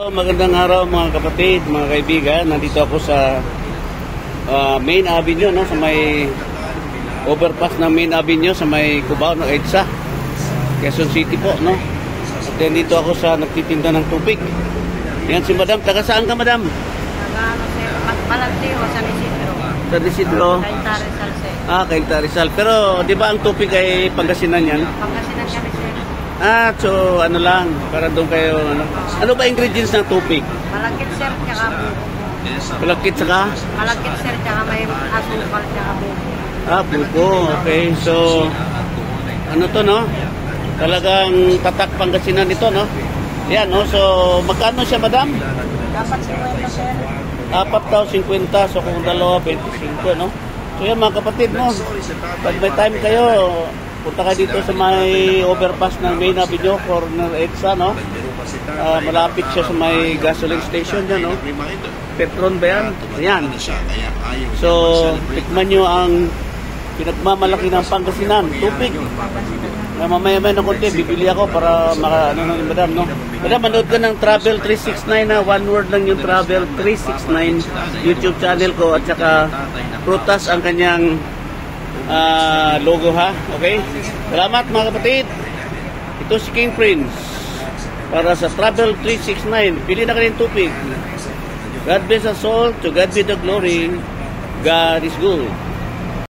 Magandang araw mga kapatid, mga kaibigan. Nandito ako sa Main Avenue, no? Sa may overpass ng Main Avenue sa may Cubao, no? EDSA, Quezon City po, no? At dito ako sa nagtitinda ng tubig. Yan si Madam. Taga saan ka, Madam? Malagtiho, San Isidro. San Isidro. Cainta Rizal, sir. Cainta Rizal. Pero di ba ang tubig ay Pangasinan yan? Pangasinan kami, sir. So ano lang, para doon kayo, ano ba ingredients ng tubig? Malagkit, sir, tsaka buko. Malagkit saka? Malagkit, sir, tsaka may asukal, tsaka buko. Buko. Okay, so ano to, no? Talagang tatak Pangasinan ito, no? Yan, no? So magkano siya, Madam? Dapat 50, sir. 4,050. So kung dalawa, 25, no? So yan mga kapatid, no? Pag may time kayo, punta ka dito sa may overpass ng Main Avenue, corner EDSA, no? Malapit siya sa may gasoline station dyan, no? Petron ba yan? Ayan. So, tikman nyo ang pinagmamalaki ng Pangasinan, tubig. Mamaya-maya na konti, bibili ako para ano ni Madam, no? Madam, manood ka ng Travel 369 na one word lang yung Travel 369 YouTube channel ko at saka Prutas ang kanyang logo, ha? Okay? Salamat mga kapatid. Ito si King Prince para sa Travel 369. Pili na kayong tubig. God bless us all. To God be the glory. God is good.